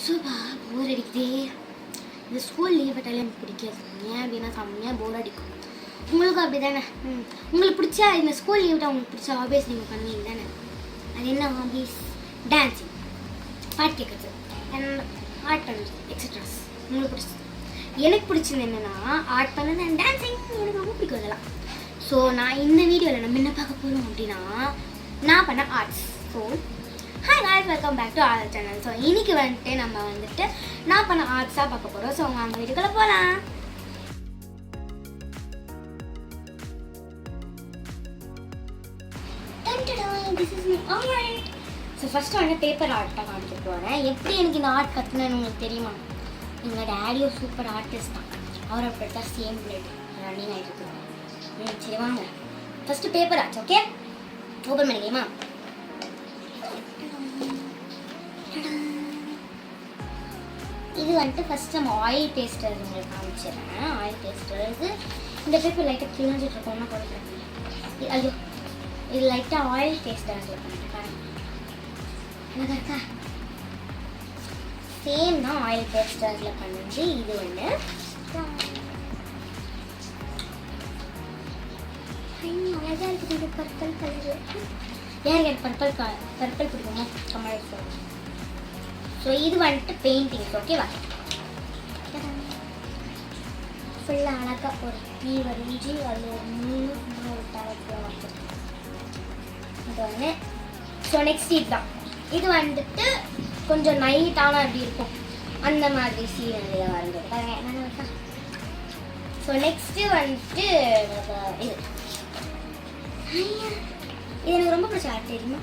சூப்பா போர் அடிக்குதே. இந்த school leave விட்டாலே எனக்கு பிடிக்காது. ஏன் அப்படின்னா செம்மையாக போர் அடிக்கும். உங்களுக்கும் அப்படி தானே? உங்களுக்கு பிடிச்சா இந்த ஸ்கூல் லீவ் விட்டால் உங்களுக்கு பிடிச்ச ஹாபீஸ் நீங்கள் பண்ணுவீங்க தானே? அது என்ன ஹாபீஸ்? டான்ஸிங், பாட்டு கேட்குறது அண்ட் ஆர்ட் பண்ணுறது எக்ஸட்ராஸ். உங்களுக்கு பிடிச்சது. எனக்கு பிடிச்சது என்னென்னா ஆர்ட் பண்ணது அண்ட் டான்ஸிங். எனக்கு ரொம்ப பிடிக்கும் அதெல்லாம். ஸோ நான் இந்த வீடியோவில் நம்ம என்ன பார்க்க போகிறோம் அப்படின்னா நான் பண்ண arts. So hi guys, welcome back to our channel. So இன்னைக்கு வந்துட்டு நம்ம வந்துட்டு நான் பண்ண ஆர்ட்ஸாக பார்க்க போகிறோம். ஸோ உங்கள் அந்த வீடியோக்குள்ளே போகலாம். ஸோ ஃபஸ்ட்டு வந்து பேப்பர் ஆர்ட்டாக காமிக்க போகிறேன். எப்படி எனக்கு இந்த ஆர்ட் கற்றுனேன்னு உங்களுக்கு தெரியுமா? எங்கள் டேடியும் சூப்பர் ஆர்டிஸ்ட் தான். அவரை அப்படித்தான் சேம் பிளேட் ரன்னிங் ஆகிட்டு இருக்குது. சரி வாங்க first paper arts. Okay, open பண்ணிக்கலாமா? இது வந்துட்டு ஃபஸ்ட் நம்ம ஆயில் பேஸ்டர் உங்களுக்கு காமிச்சிடுறேன். ஆயில் பேஸ்டருக்கு இந்த பேப்பர் லைட்டாக கிழிஞ்சிட்டு இருக்கோம்னா கொடுக்குறேன். ஐயோ, இது லைட்டாக ஆயில் பேஸ்டர் பண்ணிட்டேன். இருக்கா சேம் தான் ஆயில் பேஸ்டர்ஸில் பண்ணிச்சு. இது ஒன்று அழகாக இருக்குது. இது பர்பிள் கலரு. யாருக்கு பர்பிள் பிடிக்குமோ கமல் சொல்லுங்கள். ஸோ இது வந்துட்டு பெயிண்டிங்ஸ். ஓகேவா? ஃபுல்லாக அழகாக ஒரு டீ வரைஞ்சி அது ஒரு ஒரு டேரக்டர் வச்சுருக்கேன். இது ஒன்று. ஸோ நெக்ஸ்ட் இதுதான். இது வந்துட்டு கொஞ்சம் நைட்டான அப்படி இருக்கும் அந்த மாதிரி சீனரியாக வரைஞ்சது பாருங்க என்ன இருக்கா. ஸோ நெக்ஸ்ட்டு வந்துட்டு இது இது எனக்கு ரொம்ப பிடிச்ச ஆர்ட் தெரியுமா?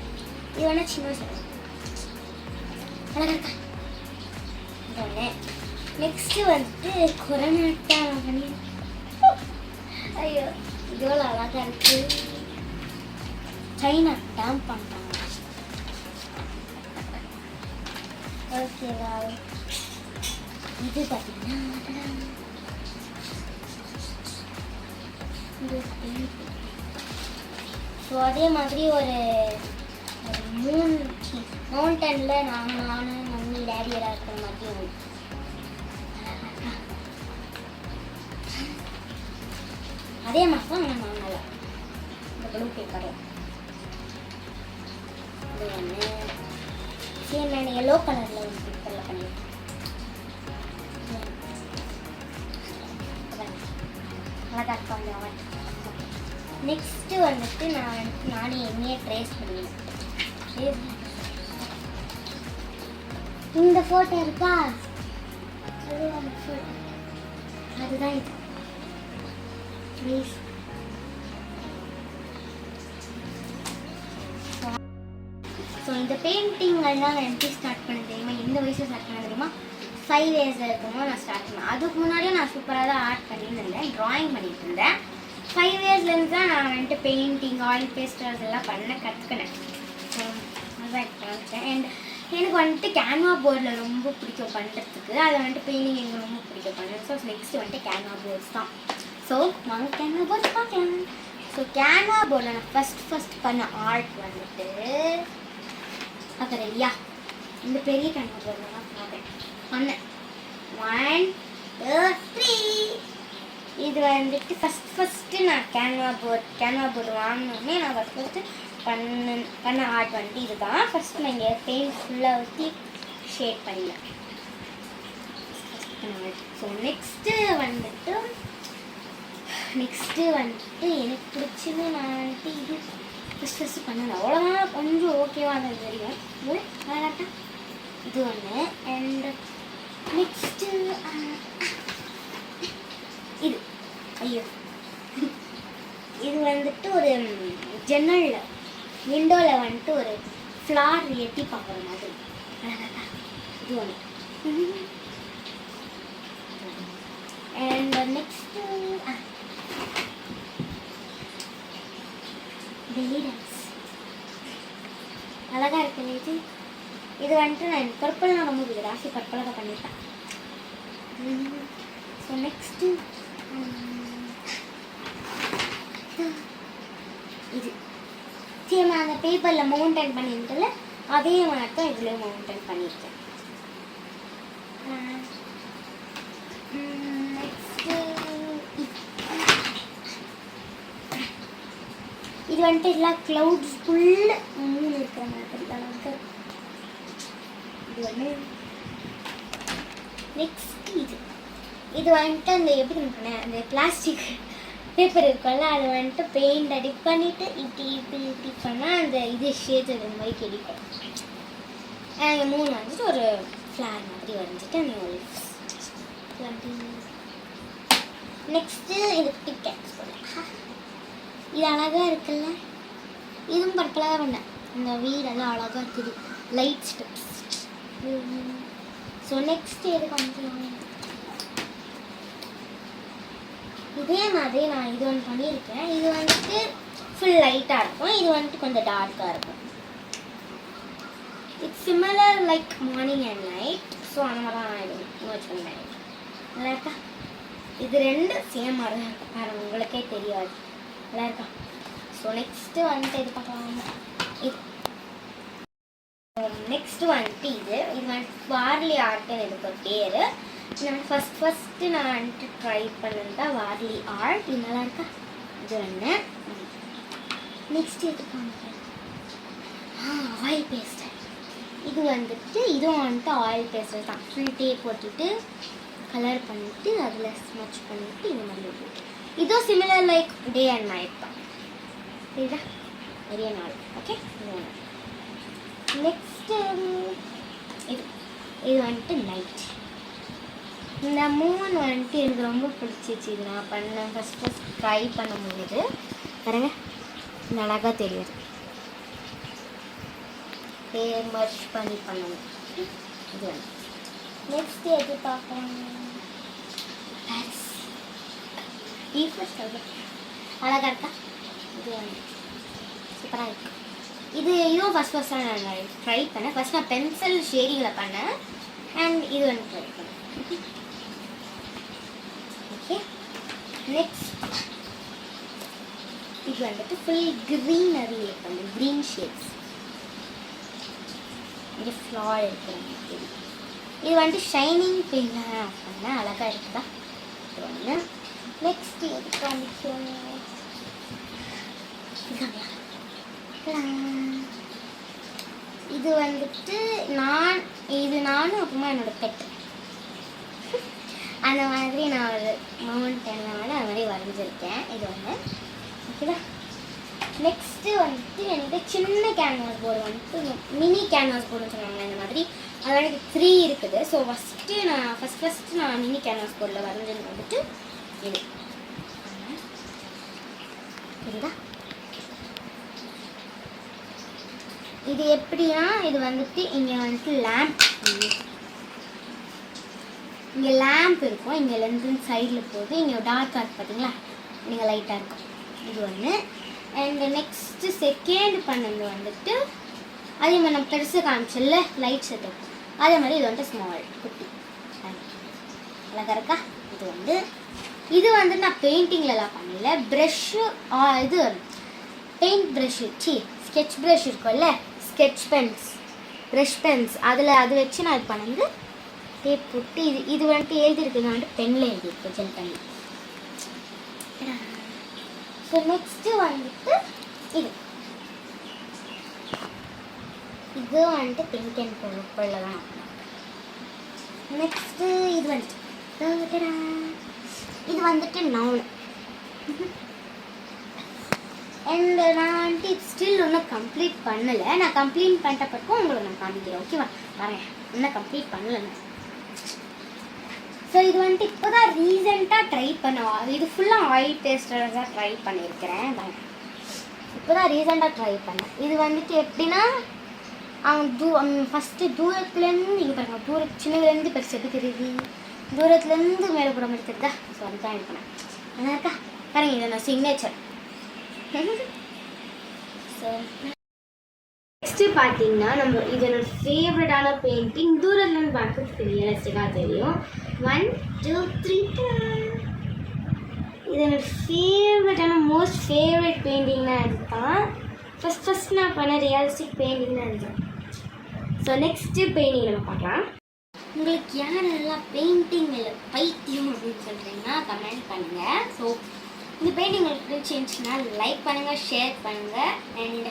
இது வேணால் சின்ன சொல்லுங்கள். அழகா ஒன்று. நெக்ஸ்ட்டு வந்துட்டு கொரோனாட்டா பண்ணி. ஐயோ இதோ அழகா இருக்கு. சைனா டேம் பண்ணுறாங்க. ஓகேவா? இது பார்த்தீங்கன்னா ஸோ அதே மாதிரி ஒரு மவுண்டனில் நான் மம்மி டேடி எல்லாம் இருக்கிற மாதிரி அதே மாதிரி தான் நான் வாங்கலை. இந்த ப்ளூ பேப்பரும் இது ஒன்று. சேம் நான் எல்லோ கலரில் ஒரு பேப்பரில் பண்ணியிருக்கேன். அழகாக இருக்கும் அந்த ஆர்ட். நெக்ஸ்ட்டு வந்துட்டு நானே என்னையே ட்ரேஸ் பண்ணுவேன். இந்த ஃபோட்டோ இருக்கா? அதுதான் இது. ப்ளீஸ் ஸோ இந்த பெயிண்டிங்கெல்லாம் நான் எப்படி ஸ்டார்ட் பண்ண தெரியுமா? எந்த வயசில் ஸ்டார்ட் பண்ண தெரியுமா? 5 இயர்ஸில் இருக்கும்போது நான் ஸ்டார்ட் பண்ணேன். அதுக்கு முன்னாடியே நான் சூப்பராக தான் ஆர்ட் பண்ணிட்டு இருந்தேன், ட்ராயிங் பண்ணிட்டு இருந்தேன். 5 இயர்ஸ்லேருந்து தான் நான் வந்துட்டு பெயிண்டிங் ஆயில் பேஸ்டர்ஸ் எல்லாம் பண்ண கற்றுக்கினேன். ஸோ அதுதான் காமிச்சேன். அண்ட் எனக்கு வந்துட்டு கேன்வா போர்டில் ரொம்ப பிடிக்கும் பண்ணுறதுக்கு. அதை வந்துட்டு பெயிண்டிங் எனக்கு ரொம்ப பிடிக்கும் பண்ணேன். ஸோ நெக்ஸ்ட்டு வந்துட்டு கேன்வா போர்ட்ஸ் தான். ஸோ வாங்க கேன்வா போர்ட்ஸ் பார்க்கலாம். ஸோ கேன்வா போர்டில் நான் ஃபஸ்ட் பண்ண ஆர்ட் வந்துட்டு பார்க்க ரெடியா? இந்த பெரிய கேன்வா போர்டில் தான் பண்ணேன். 1 2 3. இது வந்துட்டு ஃபஸ்ட்டு நான் கேன்வா போர்டு வாங்கினோடனே நான் ஃபஸ்ட்டு பண்ண ஆர்ட் வந்துட்டு இதுதான். ஃபஸ்ட்டு நான் இங்கே பெயிண்ட் ஃபுல்லாக ஊற்றி ஷேட் பண்ணிடலாம். ஸோ நெக்ஸ்ட்டு வந்துட்டு எனக்கு பிடிச்சது நான் வந்துட்டு இது ஃபஸ்ட்டு பண்ணல. அவ்வளோதான், கொஞ்சம் ஓகேவா இருந்தது தெரியும். அழகாட்டா இது ஒன்று. அண்ட் நெக்ஸ்ட்டு இது ஐயோ இது வந்துட்டு ஒரு ஜன்னலில் விண்டோவில் வந்துட்டு ஒரு ஃப்ளார் எட்டி பார்க்குற மாதிரி அழகாட்டா இது ஒன்று. அண்ட் நெக்ஸ்ட்டு பெல்லி டான்ஸ் அழகாக இருக்குது. இது வந்துட்டு நான் பர்பிள்லாம் ரொம்ப பிடிக்கும். ராசி பர்பிளாக பண்ணிட்டேன். ஸோ நெக்ஸ்ட்டு இது சரி நான் அந்த பேப்பரில் மவுண்டன் பண்ணியிருக்கல அதே மாதிரி தான் இதுலேயும் மவுண்டன் பண்ணியிருக்கேன். இது வந்துட்டு எல்லாம் க்ளவுட்ஸ் ஃபுல்லு மூணு இருக்கிற மாதிரி அளவுக்கு. இது ஒன்று. நெக்ஸ்ட் இது வந்துட்டு அந்த எப்படி பண்ணேன், அந்த பிளாஸ்டிக் பேப்பர் இருக்கும்ல, அதை வந்துட்டு பெயிண்ட் அடிப் பண்ணிவிட்டு இப்படி பண்ணால் அந்த இது ஷேட் அது மாதிரி கிடைக்கும். மூணு வந்துட்டு ஒரு ஃப்ளார் மாதிரி வரைஞ்சிட்டு அந்த ஒரு நெக்ஸ்ட்டு இது டிக் கேட்ஸ் போடலாம். இது அழகாக இருக்குல்ல, இதுவும் பர்பிளாக தான் பண்ணேன். இந்த வீடெல்லாம் அழகாக இருக்குது, லைட் ஸ்டெப்ஸ். ஸோ நெக்ஸ்ட்டு எது பண்ணுறோம், இதே மாதிரி நான் இது ஒன்று பண்ணியிருக்கேன். இது வந்துட்டு ஃபுல் லைட்டாக இருக்கும், இது வந்துட்டு கொஞ்சம் டார்க்காக இருக்கும். It's similar like morning and night. So அந்த மாதிரி தான் நான் இது இன்வெர்ட் பண்ணேன். நல்லா இருக்கா? இது ரெண்டு சேம் மாதிரி தான் இருக்கும், வேறு உங்களுக்கே தெரியாது. நல்லா இருக்கா? ஸோ நெக்ஸ்ட்டு வந்துட்டு இது பார்க்கலாம். இது நெக்ஸ்ட்டு வந்துட்டு இது வந்துட்டு வார்லி ஆர்ட்னு இதுக்கு பேர். நான் ஃபஸ்ட்டு நான் வந்துட்டு ட்ரை பண்ணது தான் வார்லி ஆர்ட். இது நல்லா இருக்கா? இது ஒன்று. நெக்ஸ்ட் இது ஆயில் பேஸ்டர். இது வந்துட்டு இதுவும் வந்துட்டு ஆயில் பேஸ்டர் தான். ஃபுல் டேப் போட்டுட்டு கலர் பண்ணிவிட்டு அதில் ஸ்மச் பண்ணிவிட்டு இந்த மாதிரி போட்டு இதுவும் similar like day and night தான். சரிதா? பெரிய நாள். ஓகே. நெக்ஸ்ட்டு இது வந்துட்டு நைட். இந்த மூணு வந்துட்டு எனக்கு ரொம்ப பிடிச்சிச்சு. இது நான் பண்ணேன் ஃபஸ்ட் ட்ரை பண்ணும்போது பாருங்க இந்த அழகாக தெரியுது. மர்ச் பண்ணி பண்ணணும். இது வந்து நெக்ஸ்ட் எது பார்க்கலாம், அழகாக இருக்கா? இது வந்து சூப்பராக இருக்கு. இதுவும் ஃபஸ்ட்டாக நான் ட்ரை பண்ணேன். ஃபஸ்ட் நான் பென்சில் ஷேடிங்கில் பண்ணேன் அண்ட் இது வந்து ட்ரை பண்ணேன். ஓகே. நெக்ஸ்ட் இது வந்துட்டு ஃபுல் க்ரீனரி இருக்காங்க, க்ரீன் ஷேட்ஸ். இங்கே ஃப்ளார் இருக்கிற மாதிரி. இது வந்துட்டு ஷைனிங் பெயிண்டில் பண்ணேன், அழகாக இருக்குதா? இது ஒன்று. நெக்ஸ்ட் எதுக்கு வந்துட்டு இது வந்துட்டு நானும் அப்புறமா என்னோட பெட் அந்த மாதிரி நான் ஒரு மவுண்டன் அது மாதிரி வரைஞ்சிருக்கேன். இது ஒன்று. ஓகேவா? நெக்ஸ்ட்டு வந்துட்டு எனக்கு சின்ன கேன்வாஸ் போர்டு வந்துட்டு மினி கேன்வாஸ் போர்டுன்னு சொன்னாங்க இந்த மாதிரி. அதோட எனக்கு 3 இருக்குது. ஸோ ஃபஸ்ட்டு நான் மினி கேன்வாஸ் போர்டில் வரைஞ்சது வந்துட்டு இது. சரிதா? இது எப்படின்னா இது வந்துட்டு இங்கே வந்துட்டு லேம்ப், இங்கே லேம்ப் இருக்கும், இங்கே லென்ஸ் சைடில் போகுது, இங்கே டார்க்காக இருக்குது பார்த்தீங்களா, இங்கே லைட்டாக இருக்கும். இது ஒன்று. அண்ட் நெக்ஸ்ட்டு செகண்ட் பண்ணது வந்துட்டு அதே மாதிரி நம்ம பெருசாக காமிச்சல லைட் செட்டப், அதே மாதிரி இது வந்துட்டு ஸ்மால் குட்டி அழகாக இருக்கா? இது வந்துட்டு நான் பெயிண்டிங்லலாம் பண்ணல, ப்ரெஷ்ஷு இது பெயிண்ட் ப்ரெஷ்ஷு ஸ்கெட்ச் ப்ரஷ் இருக்கும்ல, ஸ்கெட்ச் பென்ஸ் ப்ரெஷ் பென்ஸ் அது வச்சு நான் இது பண்ணது டேப் போட்டு இது வந்துட்டு எழுதியிருக்குது வந்துட்டு பெனில் எழுதியிருக்கு, ஜெல் பெனில். ஸோ நெக்ஸ்ட்டு வந்துட்டு இது வந்துட்டு பிங்க் அண்ட் பர்பிளில் தான். நெக்ஸ்ட்டு இது வந்துட்டு நவுன். அண்ட் நான் வந்துட்டு இது ஸ்டில் ஒன்றும் கம்ப்ளீட் பண்ணலை. நான் கம்ப்ளீட் பண்ணிட்ட பிறகு உங்களை நான் காமிக்கிறேன். ஓகேவா? வரேன், இன்னும் கம்ப்ளீட் பண்ணலை. ஸோ இது வந்துட்டு இப்போ தான் ரீசெண்டாக ட்ரை பண்ணுவோம். இது ஃபுல்லாக ஆயில் பேஸ்டர் தான் ட்ரை பண்ணியிருக்கிறேன். இப்போ தான் ரீசெண்டாக ட்ரை பண்ணேன். இது வந்துட்டு எப்படின்னா ஃபஸ்ட்டு தூரத்துலேருந்து நீங்கள் பாருங்கள், சின்னதுலேருந்து பெருசு எப்படி தெரியுது, தூரத்துலேருந்து மேலே போட மாதிரி தெரியுதா? ஸோ அதுதான் இது பண்ணேன். நல்லா இருக்கா? பாருங்க, இதை நான் சிக்னேச்சர். ஸோ நெக்ஸ்ட்டு பார்த்தீங்கன்னா இது என்னோட ஃபேவரட்டான பெயிண்டிங். தூரத்துலேருந்து பார்க்கறதுக்கு ரியலிஸ்டிக்காக தெரியும். 1 2 3 இது என்னோட ஃபேவரட்டான மோஸ்ட் ஃபேவரட் பெயிண்டிங்னா இதுதான். ஃபஸ்ட் நான் பண்ண ரியலிஸ்டிக் பெயிண்டிங்னா இதுதான். ஸோ நெக்ஸ்ட்டு பெயிண்டிங் நம்ம பார்க்கலாம். உங்களுக்கு யாரெல்லாம் பெயிண்டிங் இல்லை பைத்தியம் அப்படின்னு சொல்கிறீங்கன்னா கமெண்ட் பண்ணுங்கள். ஸோ இந்த பெயிண்டிங் உங்களுக்கு பிடிச்சிருந்துச்சுன்னா லைக் பண்ணுங்கள், ஷேர் பண்ணுங்கள் அண்ட்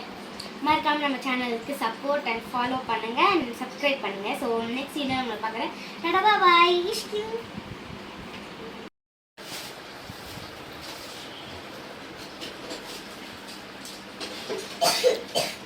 மறக்காமல் நம்ம சேனலுக்கு சப்போர்ட் அண்ட் ஃபாலோ பண்ணுங்கள் அண்ட் சப்ஸ்கிரைப் பண்ணுங்கள். ஸோ நெக்ஸ்ட் வீடியோ உங்களை பார்க்குறேன். டாடா பாய். Thank you.